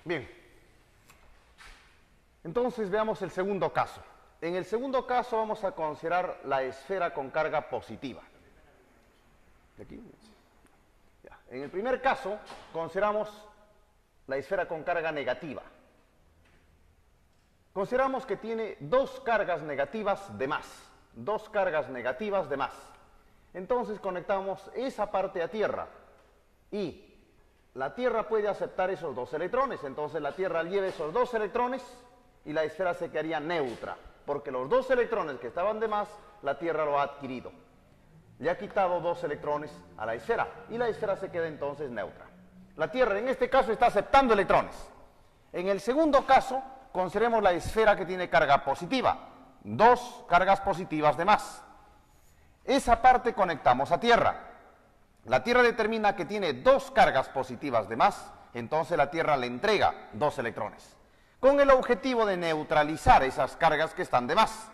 Bien. Entonces veamos el segundo caso. En el segundo caso vamos a considerar la esfera con carga positiva. ¿De aquí? Ya. En el primer caso consideramos la esfera con carga negativa. Consideramos que tiene dos cargas negativas de más. Dos cargas negativas de más. Entonces conectamos esa parte a tierra y la tierra puede aceptar esos dos electrones. Entonces la tierra lleva esos dos electrones y la esfera se quedaría neutra, porque los dos electrones que estaban de más, la tierra lo ha adquirido. Le ha quitado dos electrones a la esfera y la esfera se queda entonces neutra. La tierra en este caso está aceptando electrones. En el segundo caso, consideremos la esfera que tiene carga positiva. Dos cargas positivas de más. Esa parte conectamos a tierra. La tierra determina que tiene dos cargas positivas de más, entonces la tierra le entrega dos electrones, con el objetivo de neutralizar esas cargas que están de más.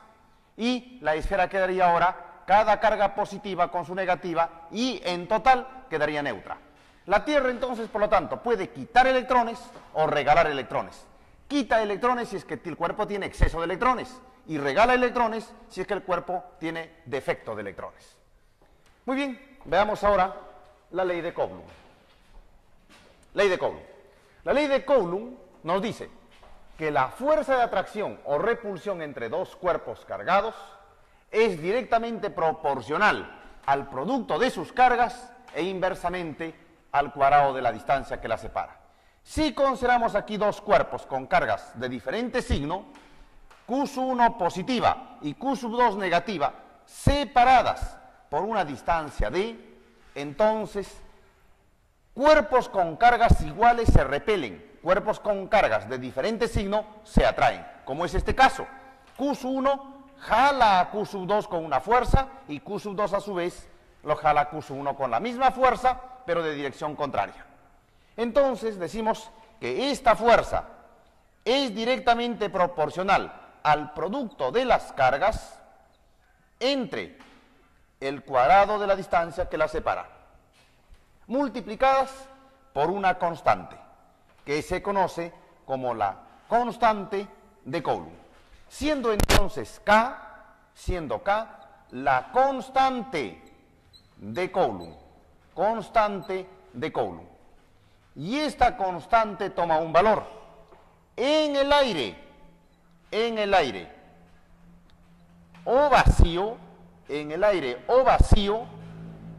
Y la esfera quedaría ahora cada carga positiva con su negativa y en total quedaría neutra. La tierra entonces, por lo tanto, puede quitar electrones o regalar electrones. Quita electrones si es que el cuerpo tiene exceso de electrones y regala electrones si es que el cuerpo tiene defecto de electrones. Muy bien, veamos ahora la ley de Coulomb. Ley de Coulomb. La ley de Coulomb nos dice que la fuerza de atracción o repulsión entre dos cuerpos cargados es directamente proporcional al producto de sus cargas e inversamente al cuadrado de la distancia que la separa. Si consideramos aquí dos cuerpos con cargas de diferente signo, Q1 positiva y Q2 negativa, separadas por una distancia d, entonces cuerpos con cargas iguales se repelen, cuerpos con cargas de diferente signo se atraen, como es este caso. Q1 jala a Q2 con una fuerza y Q2 a su vez lo jala a Q1 con la misma fuerza, pero de dirección contraria. Entonces decimos que esta fuerza es directamente proporcional al producto de las cargas entre el cuadrado de la distancia que las separa, multiplicadas por una constante, que se conoce como la constante de Coulomb. Siendo entonces K la constante de Coulomb, y esta constante toma un valor. En el aire o vacío,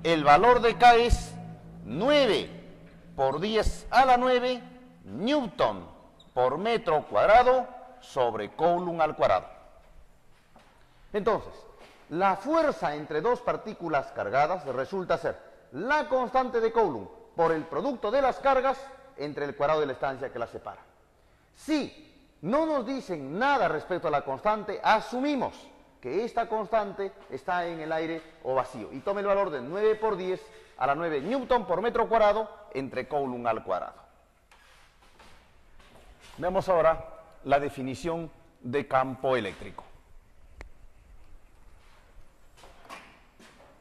el valor de K es 9 por 10 a la 9 Newton por metro cuadrado sobre Coulomb al cuadrado. Entonces, la fuerza entre dos partículas cargadas resulta ser la constante de Coulomb por el producto de las cargas entre el cuadrado de la distancia que las separa. Si no nos dicen nada respecto a la constante, asumimos que esta constante está en el aire o vacío y tome el valor de 9 por 10 a la 9 Newton por metro cuadrado entre Coulomb al cuadrado. Veamos ahora la definición de campo eléctrico.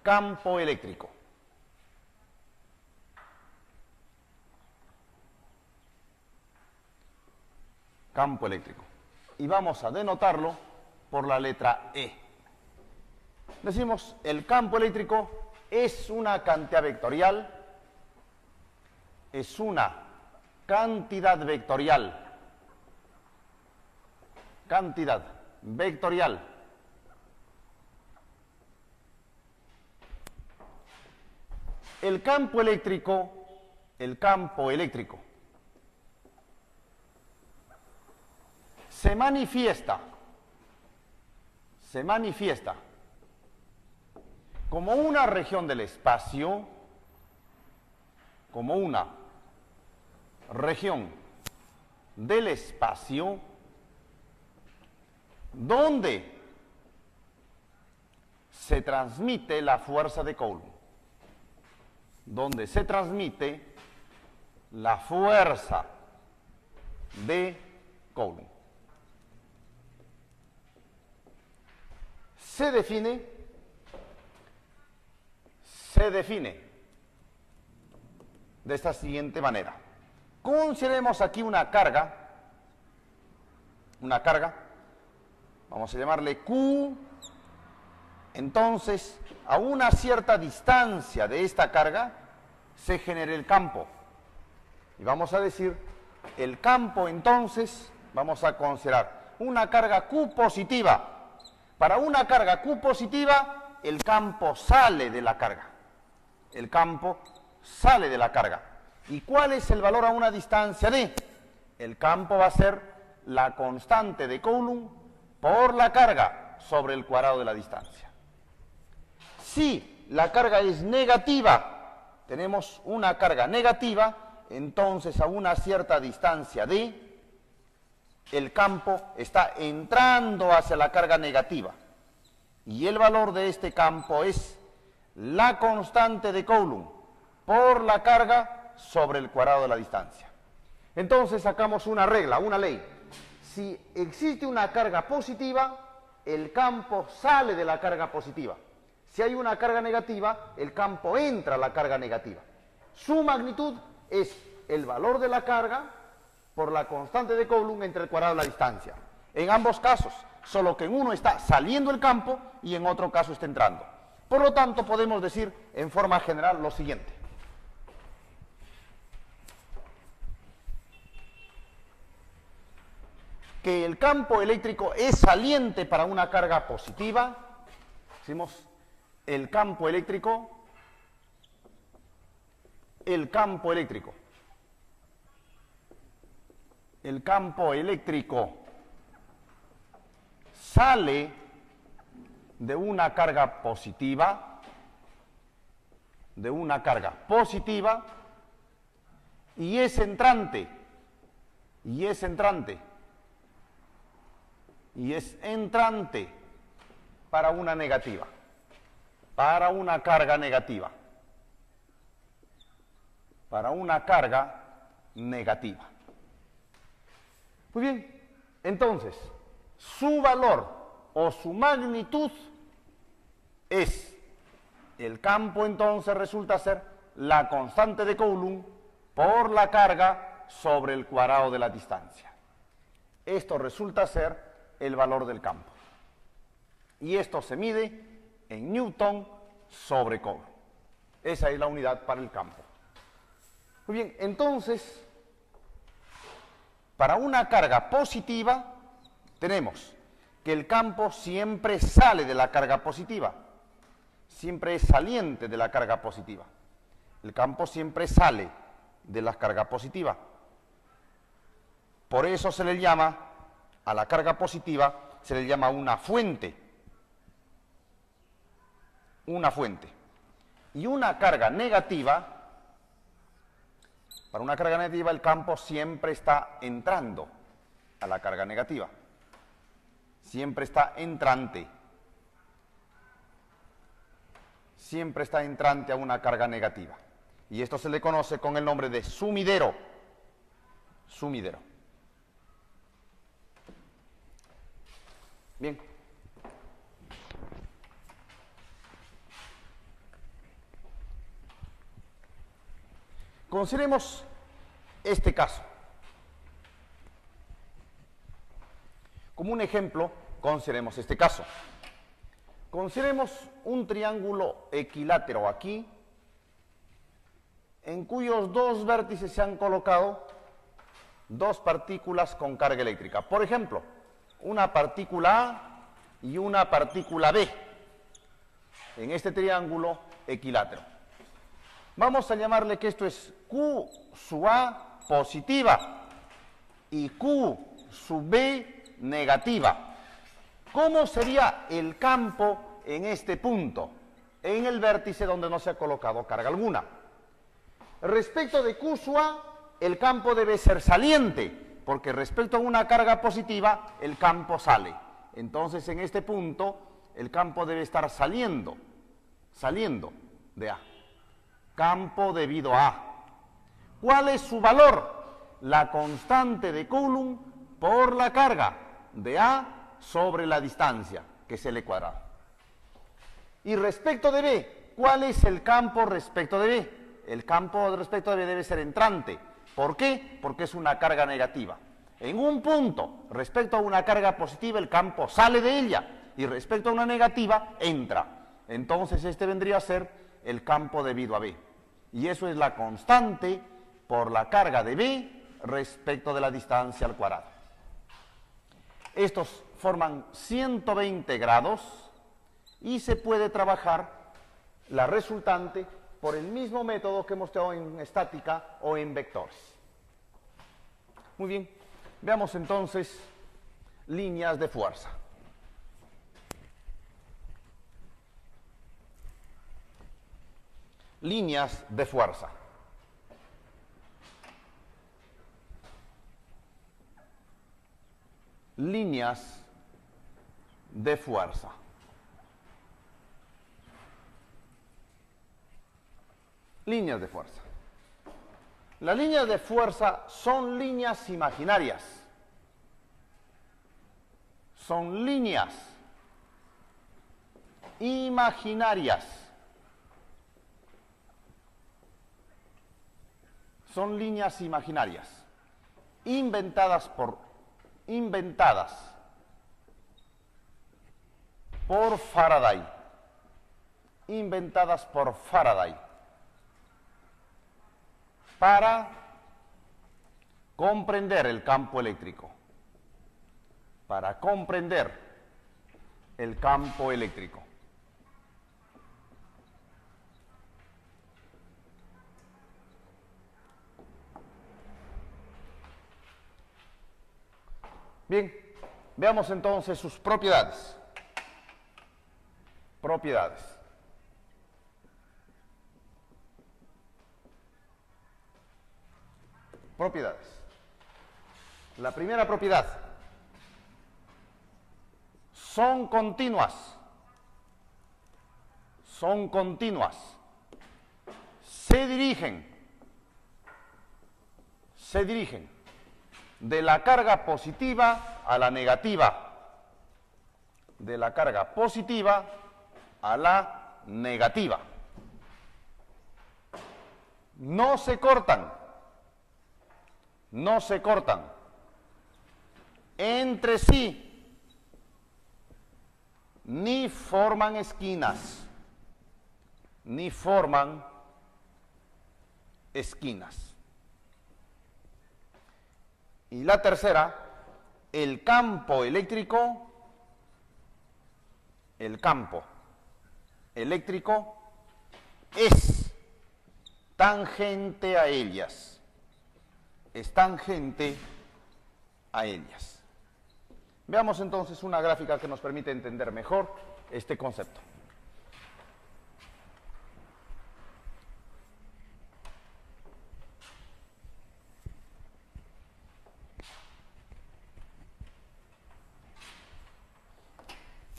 Campo eléctrico. Campo eléctrico. Y vamos a denotarlo por la letra E. Decimos, el campo eléctrico es una cantidad vectorial, es una cantidad vectorial, El campo eléctrico se manifiesta como una región del espacio, donde se transmite la fuerza de Coulomb. Se define de esta siguiente manera. Consideremos aquí una carga, vamos a llamarle Q. Entonces, a una cierta distancia de esta carga se genera el campo. Y vamos a decir, el campo entonces, vamos a considerar una carga Q positiva. Para una carga Q positiva, el campo sale de la carga. El campo sale de la carga. ¿Y cuál es el valor a una distancia D? El campo va a ser la constante de Coulomb por la carga sobre el cuadrado de la distancia. Si la carga es negativa, tenemos una carga negativa, entonces a una cierta distancia D, el campo está entrando hacia la carga negativa. Y el valor de este campo es la constante de Coulomb por la carga sobre el cuadrado de la distancia. Entonces sacamos una regla, una ley. Si existe una carga positiva, el campo sale de la carga positiva. Si hay una carga negativa, el campo entra a la carga negativa. Su magnitud es el valor de la carga por la constante de Coulomb entre el cuadrado de la distancia. En ambos casos, solo que en uno está saliendo el campo y en otro caso está entrando. Por lo tanto, podemos decir en forma general lo siguiente. Que el campo eléctrico es saliente para una carga positiva. Decimos el campo eléctrico sale de una carga positiva, y es entrante, para una negativa, para una carga negativa. Muy bien, entonces, su valor o su magnitud es, el campo entonces resulta ser la constante de Coulomb por la carga sobre el cuadrado de la distancia. Esto resulta ser el valor del campo. Y esto se mide en Newton sobre Coulomb. Esa es la unidad para el campo. Muy bien, entonces, para una carga positiva, tenemos que el campo siempre sale de la carga positiva. Siempre es saliente de la carga positiva. El campo siempre sale de la carga positiva. Por eso se le llama, a la carga positiva, se le llama una fuente. Y una carga negativa, para una carga negativa el campo siempre está entrando a la carga negativa. Siempre está entrante. Siempre está entrante a una carga negativa. Y esto se le conoce con el nombre de sumidero. Bien. Consideremos este caso. Como un ejemplo, consideremos este caso. Consideremos un triángulo equilátero aquí, en cuyos dos vértices se han colocado dos partículas con carga eléctrica. Por ejemplo, una partícula A y una partícula B en este triángulo equilátero. Vamos a llamarle que esto es Q sub A positiva y Q sub B negativa. ¿Cómo sería el campo en este punto? En el vértice donde no se ha colocado carga alguna. Respecto de Q sub A, el campo debe ser saliente, porque respecto a una carga positiva, el campo sale. Entonces, en este punto, el campo debe estar saliendo de A. Campo debido a A. ¿Cuál es su valor? La constante de Coulomb por la carga de A sobre la distancia, que es L cuadrado. Y respecto de B, ¿cuál es el campo respecto de B? El campo respecto de B debe ser entrante. ¿Por qué? Porque es una carga negativa. En un punto, respecto a una carga positiva, el campo sale de ella, y respecto a una negativa, entra. Entonces este vendría a ser el campo debido a B. Y eso es la constante por la carga de B respecto de la distancia al cuadrado. Estos forman 120 grados y se puede trabajar la resultante por el mismo método que hemos estudiado en estática o en vectores. Muy bien, veamos entonces líneas de fuerza. Líneas de fuerza. Líneas de fuerza. Líneas de fuerza. Las líneas de fuerza son líneas imaginarias. Son líneas imaginarias. Son líneas imaginarias, inventadas por Faraday. Inventadas por Faraday. Para comprender el campo eléctrico. Para comprender el campo eléctrico. Bien, veamos entonces sus propiedades. Propiedades. Propiedades. La primera propiedad. Son continuas. Son continuas. Se dirigen de la carga positiva a la negativa. De la carga positiva a la negativa. No se cortan. No se cortan entre sí, ni forman esquinas. Ni forman esquinas. Y la tercera, el campo eléctrico es tangente a ellas. Es tangente a ellas. Veamos entonces una gráfica que nos permite entender mejor este concepto.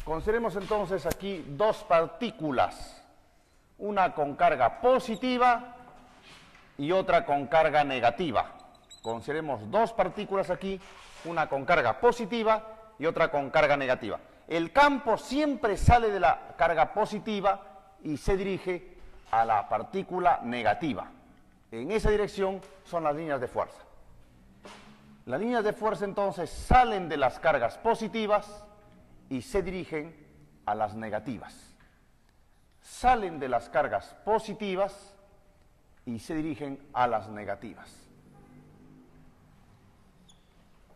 Consideremos entonces aquí dos partículas, una con carga positiva y otra con carga negativa. Consideremos dos partículas aquí, una con carga positiva y otra con carga negativa. El campo siempre sale de la carga positiva y se dirige a la partícula negativa. En esa dirección son las líneas de fuerza. Las líneas de fuerza entonces salen de las cargas positivas y se dirigen a las negativas. Salen de las cargas positivas y se dirigen a las negativas.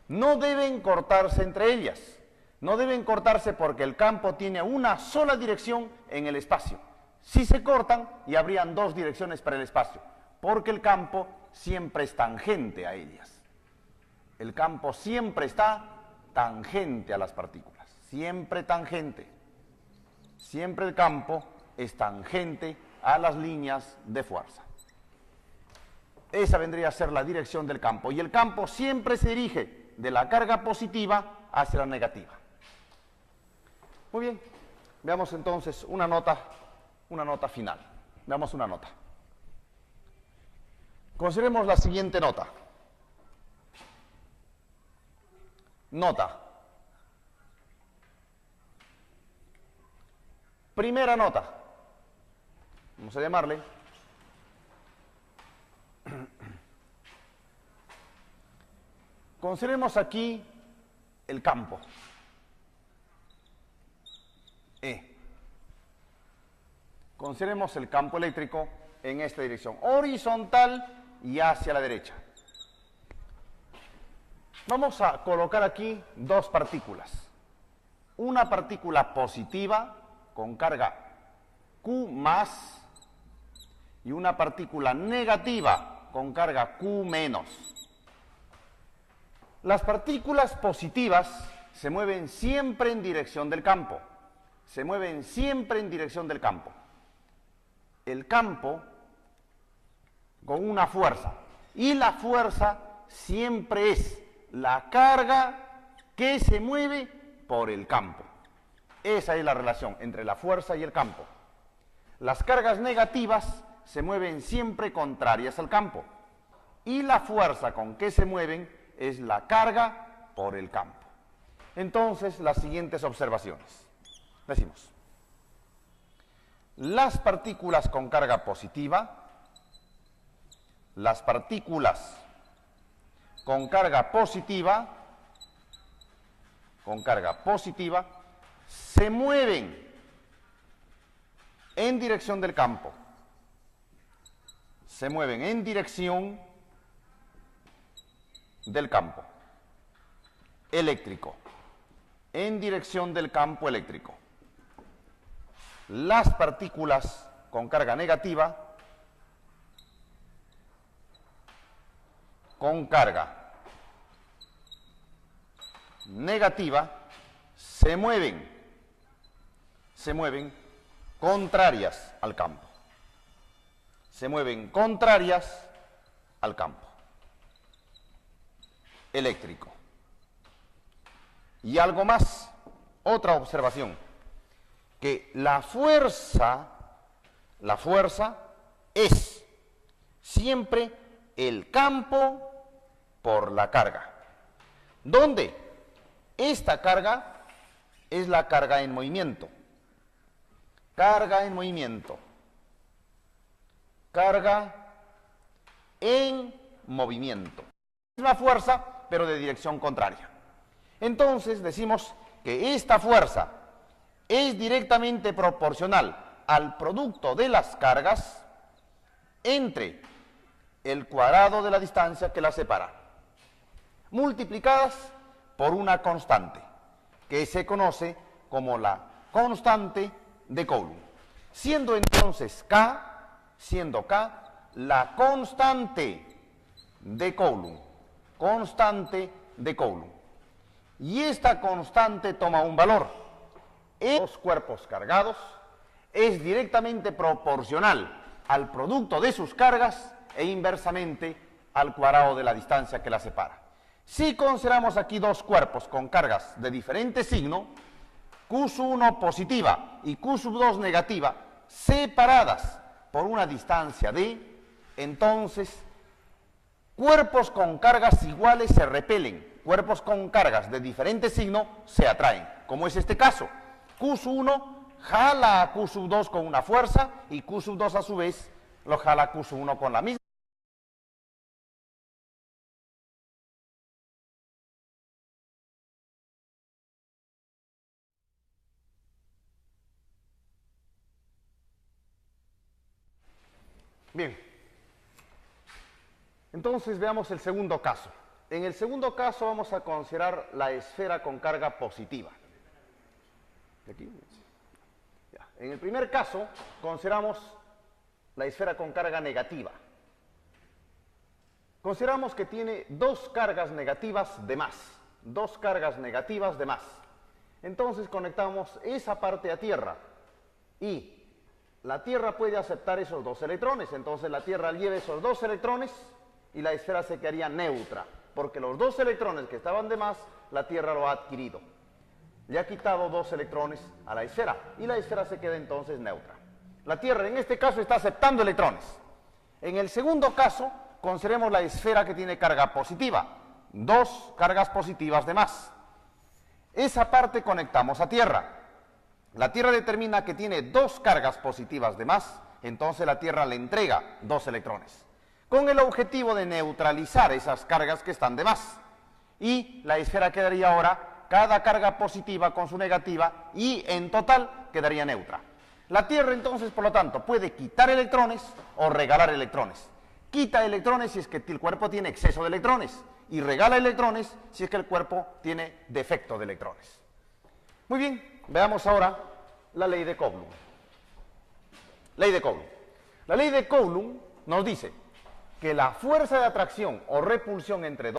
No deben cortarse entre ellas. No deben cortarse porque el campo tiene una sola dirección en el espacio. Si se cortan, y habrían dos direcciones para el espacio, porque el campo siempre es tangente a ellas. El campo siempre está tangente a las partículas. Siempre tangente. Siempre el campo es tangente a las líneas de fuerza. Esa vendría a ser la dirección del campo. Y el campo siempre se dirige de la carga positiva hacia la negativa. Muy bien. Veamos entonces una nota final. Veamos una nota. Consideremos la siguiente nota. Nota. Primera nota. Vamos a llamarle Consideremos aquí el campo. E. Consideremos el campo eléctrico en esta dirección, horizontal y hacia la derecha. Vamos a colocar aquí dos partículas. Una partícula positiva con carga Q más y una partícula negativa con carga Q menos. Las partículas positivas se mueven siempre en dirección del campo. Se mueven siempre en dirección del campo. El campo con una fuerza. Y la fuerza siempre es la carga que se mueve por el campo. Esa es la relación entre la fuerza y el campo. Las cargas negativas se mueven siempre contrarias al campo. Y la fuerza con que se mueven es la carga por el campo. Entonces, las siguientes observaciones. Decimos, las partículas con carga positiva, las partículas con carga positiva, se mueven en dirección del campo. Se mueven en dirección del campo eléctrico, en dirección del campo eléctrico. Las partículas con carga negativa, se mueven contrarias al campo. Se mueven contrarias al campo eléctrico. Y algo más, otra observación, que la fuerza es siempre el campo por la carga. ¿Dónde? Esta carga es la carga en movimiento. Carga en movimiento. Carga en movimiento. Misma fuerza, pero de dirección contraria. Entonces decimos que esta fuerza es directamente proporcional al producto de las cargas entre el cuadrado de la distancia que las separa, multiplicadas por una constante, que se conoce como la constante de Coulomb, siendo entonces K la constante de Coulomb, y esta constante toma un valor. Los cuerpos cargados es directamente proporcional al producto de sus cargas e inversamente al cuadrado de la distancia que la separa. Si consideramos aquí dos cuerpos con cargas de diferente signo, Q1 positiva y Q2 negativa, separadas por una distancia d, entonces cuerpos con cargas iguales se repelen, cuerpos con cargas de diferente signo se atraen, como es este caso. Q1 jala a Q2 con una fuerza y Q2 a su vez lo jala a Q1 con la misma. Bien, entonces veamos el segundo caso. En el segundo caso vamos a considerar la esfera con carga positiva. ¿De aquí? Ya. En el primer caso consideramos la esfera con carga negativa. Consideramos que tiene dos cargas negativas de más. Entonces conectamos esa parte a tierra y la Tierra puede aceptar esos dos electrones. Entonces la Tierra lleva esos dos electrones y la esfera se quedaría neutra, porque los dos electrones que estaban de más, la Tierra lo ha adquirido. Le ha quitado dos electrones a la esfera y la esfera se queda entonces neutra. La Tierra en este caso está aceptando electrones. En el segundo caso, consideremos la esfera que tiene carga positiva, dos cargas positivas de más. Esa parte conectamos a tierra. La Tierra determina que tiene dos cargas positivas de más, entonces la Tierra le entrega dos electrones, con el objetivo de neutralizar esas cargas que están de más. y la esfera quedaría ahora cada carga positiva con su negativa y en total quedaría neutra. La Tierra entonces, por lo tanto, puede quitar electrones o regalar electrones. Quita electrones si es que el cuerpo tiene exceso de electrones y regala electrones si es que el cuerpo tiene defecto de electrones. Muy bien, veamos ahora la ley de Coulomb. Ley de Coulomb. La ley de Coulomb nos dice que la fuerza de atracción o repulsión entre dos